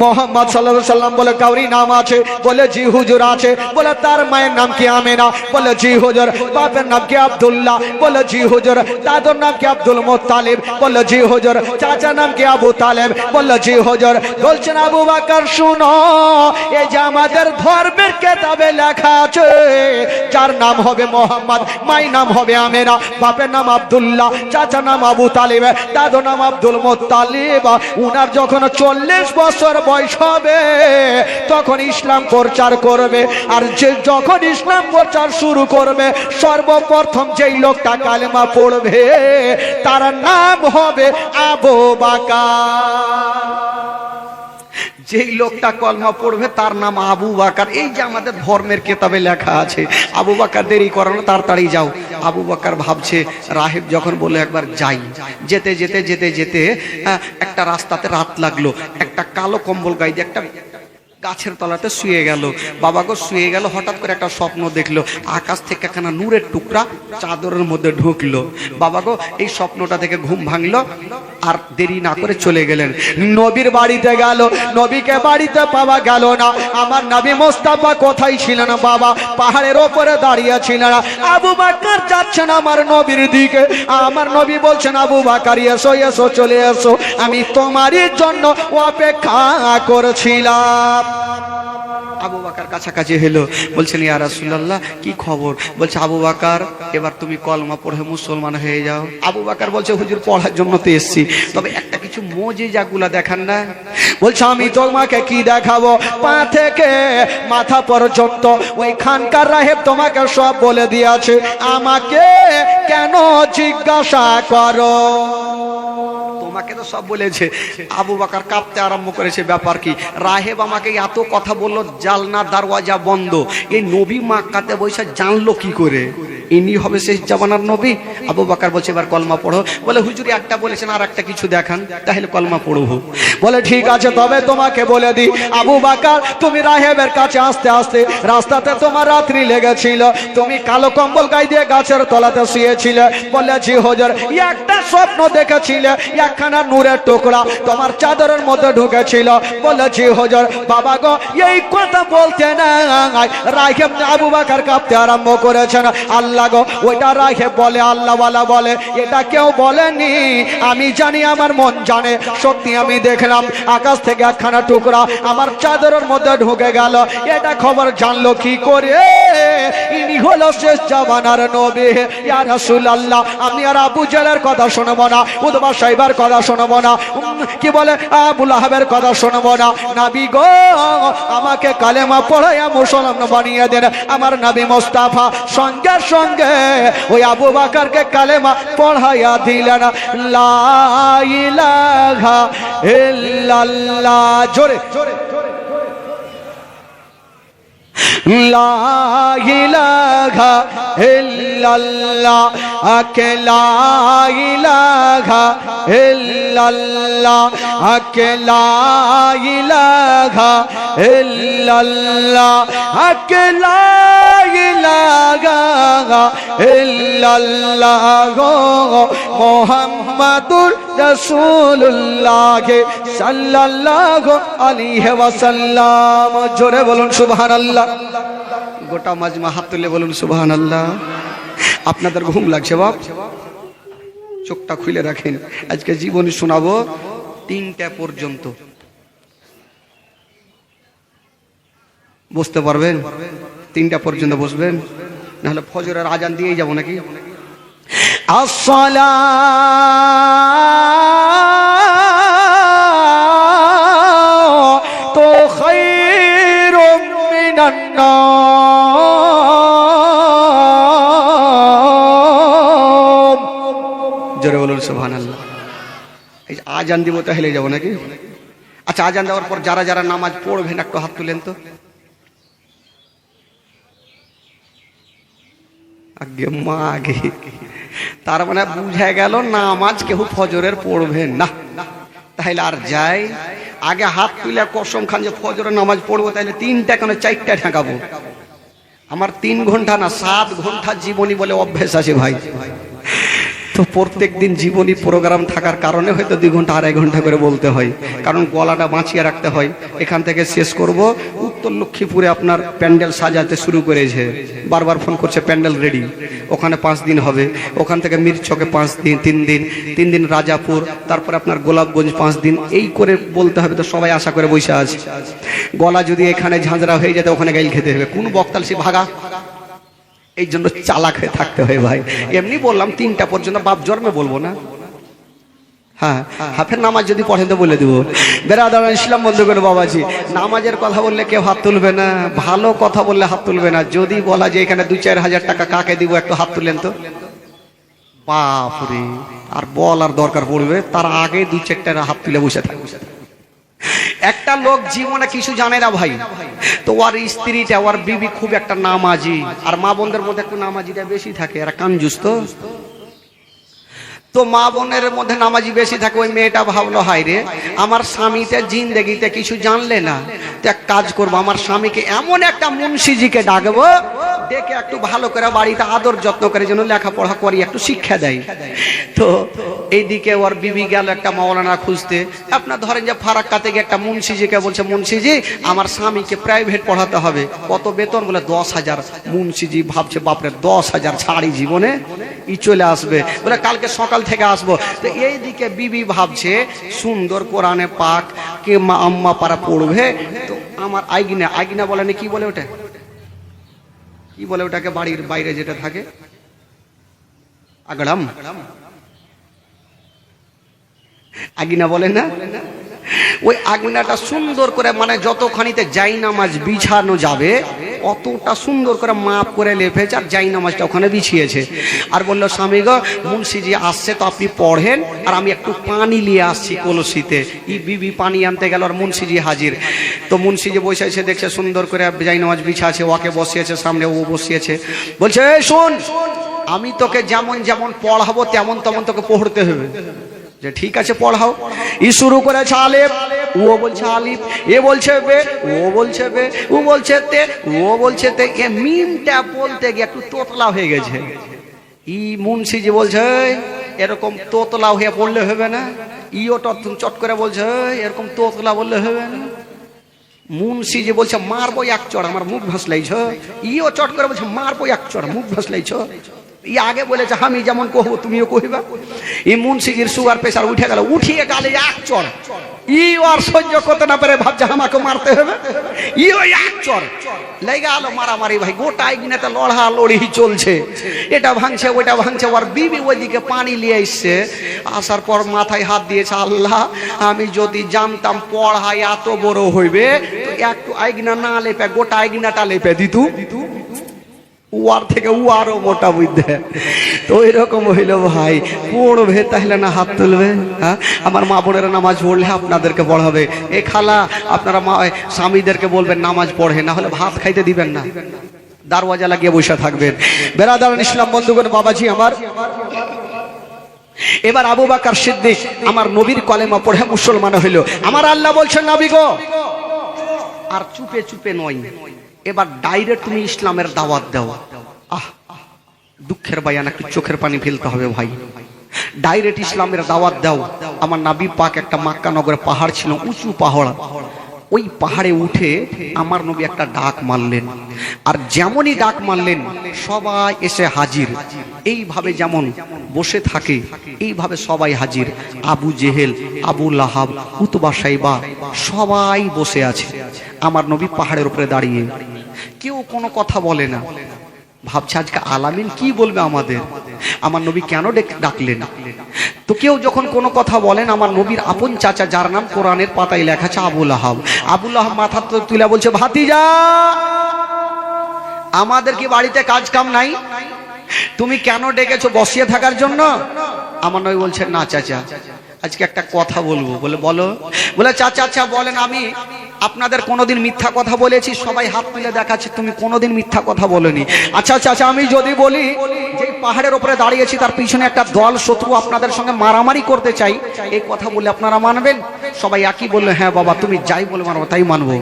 মোহাম্মদ সাল্লাল্লাহু আলাইহি সাল্লাম বলে কাউরি নাম আছে? বলে জি হুজুর আছে। বলে তার মায়ের নাম কি আমেনা? বলে জি হুজুর। বাপের নাম কি আব্দুল্লাহ? বলে জি হুজুর। দাদুর নাম কি আব্দুল মুত্তালিব? বলে জি হুজুর। চাচার নাম কি আবু তালেব? বলে জি হুজুর। বলছেন আবু বাকার শুনো, এই যে আমাদের ধর্মের কিতাবে লেখা আছে, যার নাম হবে মোহাম্মদ, মায়ের নাম হবে আমেনা, বাপের নাম আব্দুল্লাহ, চাচার নাম আবু তালেব, দাদুর নাম আব্দুল মুত্তালিব। উনার যখন 40 বছর বয়স হবে তখন ইসলাম প্রচার করবে। আর যে যখন ইসলাম প্রচার শুরু করবে, সর্বপ্রথম যেই লোকটা কালেমা পড়বে তার নাম হবে আবু বাকার। যেই লোকটা কলমা পড়বে তার নাম আবু বাকার। এই যে আমাদের ধর্মের কিতাবে লেখা আছে। আবু বাকার দেরি করো না, তাড়াতাড়ি যাও। আবু বাকার ভাবছে, রাহেব যখন বলে একবার যাই, যেতে যেতে যেতে যেতে একটা রাস্তাতে রাত লাগলো। একটা কালো কম্বল গায়ে দিয়ে একটা গাছের তলাতে শুয়ে গেল। বাবা গো শুয়ে গেল, হঠাৎ করে একটা স্বপ্ন দেখলো, আকাশ থেকে একখানা নূরের টুকরা চাদরের মধ্যে ঢুকলো। বাবা গো এই স্বপ্নটা থেকে ঘুম ভাঙলো, আর দেরি না করে চলে গেলেন নবীর বাড়িতে গেল। নবীকে বাড়িতে পাওয়া গেল না। আমার নবী মোস্তাফা কোথায় ছিলেন? বাবা পাহাড়ের ওপরে দাঁড়িয়ে ছিলেন। আবু বাকার যাচ্ছেন আমার নবীর দিকে। আমার নবী বলছেন আবু বাকার এসো এসো, চলে এসো, আমি তোমারই জন্য অপেক্ষা করছিলাম। আবু বাকার কাছাকাছি হলো, বলছেন ইয়া রাসূলুল্লাহ কি খবর? বলছে আবু বাকার এবার তুমি কলমা পড়ে মুসলমান হয়ে যাও। আবু বাকার বলছে হুজুর পড়ার জন্য তো এসেছি, তবে একটা কিছু কিছু মুজিজাগুলা দেখান না। বলছে আমি তোমাকে কি দেখাবো, পা থেকে মাথা পর্যন্ত ওই খানকার রাহেব তোমাকে সব বলে দিয়েছে, আমাকে কেন জিজ্ঞাসা করো? তোমাকে তো সব বলেছে। আবু বকর কাঁপতে আরম্ভ করেছে, ব্যাপার কি? রাহেব আমাকে এত কথা বললো, জালনা দরওয়াজা বন্ধ। এই নবী মক্কাতে বসে জানলো কি করে ইনি হবে শেষ জামানার নবী? আবু বকর বলছে এবার কলমা পড়ো। বলে হুজুর একটা বলেছেন আর একটা কিছু দেখান, তাহলে কলমা পড়বো। বলে ঠিক আছে, তবে তোমাকে বলে দিই আবু বকর, তুমি রাহেবের কাছে আস্তে আস্তে রাস্তাতে তোমার রাত্রি লেগেছিল, তুমি কালো কম্বল গায়ে দিয়ে গাছের তলাতে শুয়েছিলে। বলে জি হুজুর, একটা স্বপ্ন দেখেছিলে, একখানা নূরের টুকরা তোমার চাদরের মধ্যে ঢুকেছিল। বলে জি হুজুর। বাবা গো, এই কথা বলতে না রাহেব আবু বকর কাঁপতে আরম্ভ করেছেন। আল্লাহ গো, ওইটা রাহেব বলে, আল্লাহওয়ালা বলে, এটা কেউ বলেনি, আমি জানি, আমার মন জানে। সত্যি আমি দেখলাম আকাশ থেকে একখানা টুকরা আমার চাদরের মধ্যে ঢুকে গেল। এটা খবর জানলো কি করে? ইনি হলো শেষ জামানার নবী। ইয়া রাসূলুল্লাহ, আমি আর আবু জাহলের কথা শুনবো না, উতবা সাইবার কথা শুনবো না, কি বলে আবু লাহাবের কথা শুনবো না। নবী গো, আমাকে কালেমা পড়াইয়া মুসলমান বানিয়ে দেন। আমার নবী মুস্তাফা সঙ্গে সঙ্গে ওই আবু বকরকে কালেমা পড়াইয়া দিলেন। লা ইলাহা ইল্লাল্লাহ, জোরে লা ইলাহা ইল্লাল্লাহ, লা ইলাহা ইল্লাল্লাহ, লা ইলাহা ইল্লাল্লাহ, লা ইলাহা ইল্লাল্লাহ, মুহাম্মাদুর রাসূলুল্লাহ সাল্লাল্লাহু আলাইহি ওয়াসাল্লাম। জোরে বলুন সুবহানাল্লাহ। গোটা মাজমা হাত তুলে বলুন সুবহানাল্লাহ। আপনাদের ঘুম লাগছে বাপ? চোখটা খুলে রাখেন, আজকে জীবনী শোনাবো 3টা পর্যন্ত। বসতে পারবেন? 3টা পর্যন্ত বসবেন, নাহলে ফজরের আজান দিয়েই যাব নাকি? আসসালাতু খায়রুম মিনান নাওম। জোরে বলুন সুবহানাল্লাহ। এই আজান দিব তাহলে যাব নাকি? আচ্ছা, আজান দেওয়ার পর যারা যারা নামাজ পড়বেন একটু হাত তুলেন তো। আগে মা আগে, তার মানে বুঝা গেল নামাজ কেউ ফজরের পড়বেন না। তাহলে আর যাই, আগে হাত তুলে কসম খান যে ফজরের নামাজ পড়বো, তাহলে 3টা কেন 4টা ঠেকাবো? আমার 3 ঘন্টা না 7 ঘন্টা জীবনী বলে অভ্যেস আছে ভাই। তো প্রত্যেক দিন জীবনী প্রোগ্রাম থাকার কারণে হয়তো 2 ঘন্টা 2.5 ঘন্টা করে বলতে হয়, কারণ গলাটা বাঁচিয়ে রাখতে হয়। এখান থেকে শেষ করব। উত্তর লক্ষ্মীপুরে আপনার প্যান্ডেল সাজাতে শুরু করেছে, বারবার ফোন করছে প্যান্ডেল রেডি, ওখানে 5 দিন হবে। ওখান থেকে মিরচকে 5 দিন, 3 দিন রাজাপুর, তারপর আপনার গোলাপগঞ্জ 5 দিন, এই করে বলতে হবে। তো সবাই আশা করে বসে আছে, গলা যদি এখানে ঝাঁঝরা হয়ে যেতে ওখানে গাইল খেতে হবে। কোন বক্তাল সে ভাগা, এই জন্য চালাক হয়ে থাকতে হয় ভাই। এমনি বললাম 3টা পর্যন্ত, বাপ জন্মে বলবো না। হ্যাঁ, হাফের নামাজ যদি পড়েন তো বলে দেবো। বেরাদার ইসলাম বন্ধু করে বাবাজি, নামাজের কথা বললে কেউ হাত তুলবে না, ভালো কথা বললে হাত তুলবে না। যদি বলা যে এখানে 2-4 হাজার টাকা কাকে দিব, একটু হাত তুলেন তো। বাপরে, আর বলার দরকার পড়বে তার আগে 2-4টা হাত তুলে বসে থাকবে। একটা লোক জীবনে কিছু জানে না ভাই, তো ওর স্ত্রীটা, ওর বিবি খুব একটা নামাজি, আর মা বোনদের মধ্যে একটু নামাজিটা বেশি থাকে, এরা কানজুস। তো মা বোনের মধ্যে নামাজি বেশি থাকে। ওই মেয়েটা ভাবলো, হাই রে, আমার স্বামীতে জিন্দেগিতে কিছু জানলে না, তো এক কাজ করবো, আমার স্বামীকে এমন একটা মুন্সিজিকে ডাকবো, ডেকে একটু ভালো করে বাড়িতে আদর যত্ন করে যেন লেখাপড়া করি, একটু শিক্ষা দেয়। তো এইদিকে ওর বিবি গেল একটা মাওলানা খুঁজতে। আপনার ধরেন যে ফারাক্কা থেকে একটা মুন্সিজিকে বলছে, মুন্সিজি আমার স্বামীকে প্রাইভেট পড়াতে হবে, কত বেতন? বলে 10,000। মুন্সিজি ভাবছে, বাপরে 10,000 ছাড়ি জীবনে ই চলে আসবে, বলে কালকে সকাল থেকে আসবো। তো এইদিকে বিবি ভাবছে সুন্দর কোরআনে পাক কে মা আম্মা পারা পড়বে, তো আমার আইগিনা বলে না, কি বলে ওটা, কি বলে ওটাকে বাড়ির বাইরে যেটা থাকে, আগড়াম, আগিনা বলে না, ওই আগিনাটা সুন্দর করে মানে যতখানিতে জায়নামাজ বিছানো যাবে অতটা সুন্দর করে মাপ করে লেপেছে আর জায়নামাজটা ওখানে বিছিয়েছে। আর বললো, স্বামী গো মুন্সিজি আসছে তো আপনি পড়েন, আর আমি একটু পানি নিয়ে আসছি কলসিতে। ই বিবি পানি আনতে গেল আর মুন্সিজি হাজির। তো মুন্সিজি বসেছে, দেখছে সুন্দর করে জায়নামাজ বিছা আছে, ওকে বসিয়েছে সামনে, ও বসিয়েছে। বলছে, এই শোন, আমি তোকে যেমন যেমন পড়াবো তেমন তেমন তোকে পড়তে হবে। যে ঠিক আছে পড়াও। ই শুরু করেছে আলেফ, ও বলছে আলিফ, এ বলছে বে, ও বলছে বে, ও বলছে তে, ও বলছে তে। এ মিমটা বলতে গিয়ে একটু তোতলা হয়ে গেছে। ই মুন্সিজি বলছে, এরকম তোতলা হয়ে পড়লে হবে না। ইও চট করে বলছে, এরকম তোতলা বললে হবে না। মুন্সিজি বলছে, মারবো এক চড়, আমার মুখ ভাসলাইছ। ইও চট করে বলছে, মারবো এক চড়, মুখ ভাসলাইছ। ই আগে বলেছে, আমি যেমন কহবো তুমিও কহিবা। এই মুন্সিজির সুগার প্রেসার উঠে গেল, উঠিয়ে গালে এক চড়। ই আর সহ্য করতে না পারে, ভাবছে আমাকে মারতে হবে। ই ওই এক চড় লেগে আলো মারামারি। ভাই গোটা একদিনেতে লড়া লড়ি চলছে, এটা ভাঙছে ওইটা ভাঙছে। ওর বিবি ওইদিকে পানি নিয়ে এসছে, আসার পর মাথায় হাত দিয়েছে, আল্লাহ আমি যদি জানতাম পড়াই এত বড় হইবে তো একটু আইগিনা না লেপে গোটা আইগিনাটা লেপে দিতু। ওয়ার থেকে ও আরো মোটা বুঝতে। তো এরকম হইল ভাই, পড়বে তাহলে না হাত তুলবে। হ্যাঁ, আমার মা বোনেরা নামাজ পড়লে আপনাদেরকে পড়াবে। এ খালা আপনারা মা স্বামীদেরকে বলবেন নামাজ পড়ে, না হলে ভাত খাইতে দিবেন না, দারওয়াজা লাগিয়ে বসে থাকবেন। বেরাদারান ইসলাম বন্ধুগণ, বাবাজি আমার, এবার আবু বকর সিদ্দিক আমার নবীর কলেমা পড়ে মুসলমান হইল। আমার আল্লাহ বলছেন, নবী গো আর চুপে চুপে নয়, এবার ডাইরেক্ট তুমি ইসলামের দাওয়াত দাও। আহ দুঃখের বায়ান, একটু চোখের পানি ফেলতে হবে ভাই। ডাইরেক্ট ইসলামের দাওয়াত দাও। আমার নবী পাক একটা মক্কা নগরে পাহাড় ছিল, উঁচু পাহাড়, ওই পাহাড়ে উঠে আমার নবী একটা ডাক মারলেন। আর যেমনই ডাক মারলেন সবাই এসে হাজির। এইভাবে যেমন বসে থাকে এইভাবে সবাই হাজির। আবু জেহেল, আবু লাহাব, উতবা সাইবা সবাই বসে আছে। আমার নবী পাহাড়ের উপরে দাঁড়িয়ে, কেউ কোনো কথা বলে না। ভাবছে আজকে আলামিন কি বলবে আমাদের, আমার নবী কেন ডাকলেন। তো কেউ যখন কোনো কথা বলেন, আমার নবীর আপন চাচা যার নাম কোরআনের পাতায় লেখা আছে আবু লাহাব, আবু লাহাব মাথা তুলে বলছে, ভাতিজা আমাদের কি বাড়িতে কাজ কাম নাই, তুমি কেন ডেকেছো বসিয়ে থাকার জন্য? আমার নবী বলছে, না চাচা আজকে একটা কথা বলবো। বলে বলো। বলে চাচা আচ্ছা বলেন, আমি আপনাদের কোনোদিন মিথ্যা কথা বলেছি? সবাই হাত তুলে দেখাচ্ছে, তুমি কোনোদিন মিথ্যা কথা বলেনি। আচ্ছা চাচা আমি যদি বলি যে পাহাড়ের উপরে দাঁড়িয়েছি তার পিছনে একটা দল শত্রু আপনাদের সঙ্গে মারামারি করতে চাই, এই কথা বলে আপনারা মানবেন? সবাই একই বললো, হ্যাঁ বাবা তুমি যাই বলে মানবো তাই মানবো।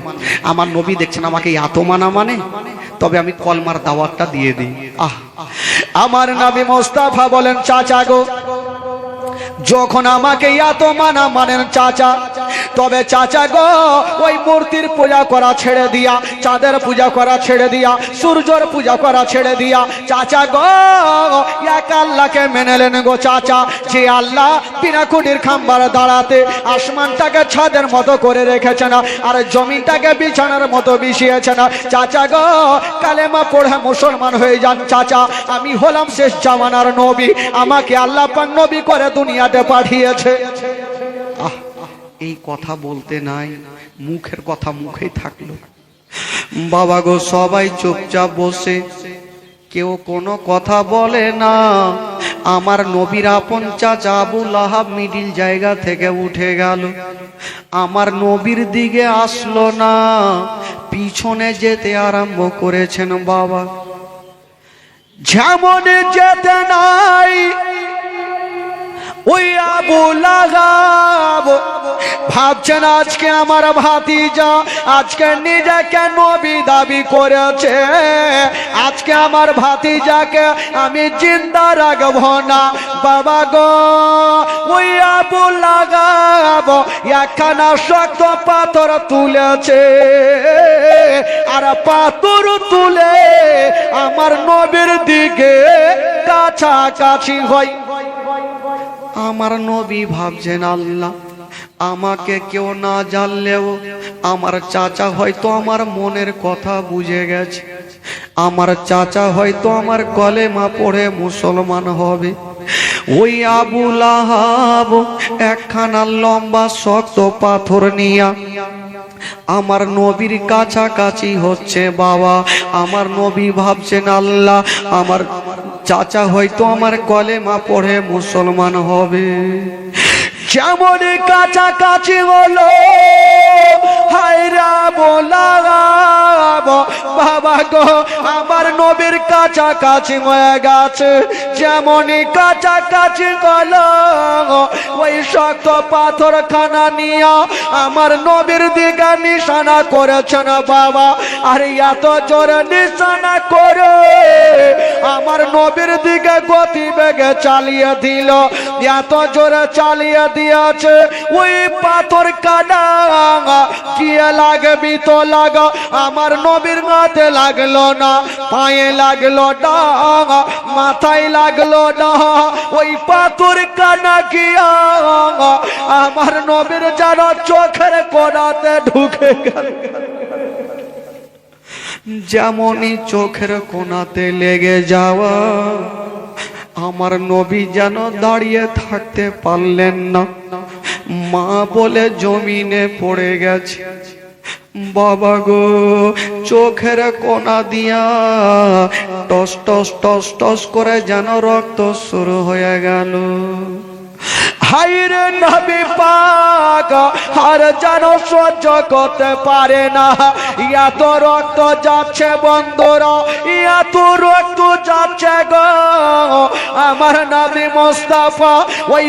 আমার নবী দেখছেন আমাকে এত মানা মানে, তবে আমি কলমার দাওয়াতটা দিয়ে দিই। আমার নবী মোস্তাফা বলেন, চাচা গো যখন আমাকে এত মানা মানেন চাচা, তবে চাচা গো ওই মূর্তির পূজা করা ছেড়ে দিয়া, চাঁদের পূজা করা ছেড়ে দিয়া, সূর্যের পূজা করা ছেড়ে দিয়া চাচা গো এক আল্লাহকে মেনে নেন গো চাচা, যে আল্লাহ বিনা কুটির খাম্বার দাঁড়াতে আসমানটাকে ছাদের মতো করে রেখেছে না, আর জমিনটাকে বিছানার মতো বিছিয়েছে না। চাচা গো কালেমা পড়ে মুসলমান হয়ে যান চাচা, আমি হলাম শেষ জামানার নবী, আমাকে আল্লাহ পাক নবী করে দুনিয়াতে পাঠিয়েছে। এই কথা বলতে নাই, মুখের কথা মুখেই থাকলো। বাবা গো সবাই চুপচাপ বসে, কেউ কোনো কথা বলে না। আমার নবীর আপন চাচা আবু লাহাব মিডিল জায়গা থেকে উঠে গেল, আমার নবীর দিকে আসলো না, পিছনে যেতে আরম্ভ করেছেন। বাবা যেমন যেতে নাই ওই আবু লাহাব ভাবছেন আজকে আমার ভাতিজা আজকে নিজেকে নবী দাবি করেছে, আজকে আমার ভাতিজাকে আমি জিন্দা রাখবো না। বাবা গো ওই আবু লাহাব একখানা শক্ত পাথর তুলেছে, আর পাথর তুলে আমার নবীর দিকে কাছাকাছি হয়। আমার নবী ভাবছেন আল্লাহ আমাকে কেউ না জানলেও আমার চাচা হয়তো আমার মনের কথা বুঝে গেছে, আমার চাচা হয়তো আমার কলেমা পড়ে মুসলমান হবে। ওই আবু লাহাব একখানা লম্বা শক্ত পাথর নিয়া আমার নবীর কাছাকাছি হচ্ছে। বাবা, আমার নবী ভাবছেন আল্লাহ আমার চাচা হয়তো আমার কলেমা পড়ে মুসলমান হবে। যেমন কাছাকাছি হলো, হায়রা বলা বাবা গো, আমার নবীর কাছাকাছি হয়ে গেছে। যেমনই কাছাকাছি গেল, ওই শক্ত পাথর খানা নিয়ে আমার নবীর দিকে নিশানা করেছেন বাবা। আর এত জোরে নিশানা করে আমার নবীর দিকে গতি বেগে চালিয়ে দিল। এত জোরে চালিয়ে দিয়েছে, ওই পাথর কানা গিয়ে লাগবি তো লাগা, আমার নবীর হাতে লাগলো না, পায়ে লাগলো না, মাথায় লাগলো না। ওই পাথর কানা গিয়া আমার নবীর যেন চোখের কোণাতে ঢুকে গেল। যেমনই চোখের কোণাতে লেগে যাওয়া, আমার নবী যেন দাঁড়িয়ে থাকতে পারলেন না, মা বলে জমিনে পড়ে গেছে। বাবা গো, চোখের কোণা দিয়া টস টস টস টস করে যেন রক্ত শুরু হয়ে গেল। হায়রে নবী পাক আর যেন সহ্য করতে পারে না, এত রক্ত যাচ্ছে বন্ধুরা, এত রক্ত যাচ্ছে গো। আমার নবী মুস্তাফা ওই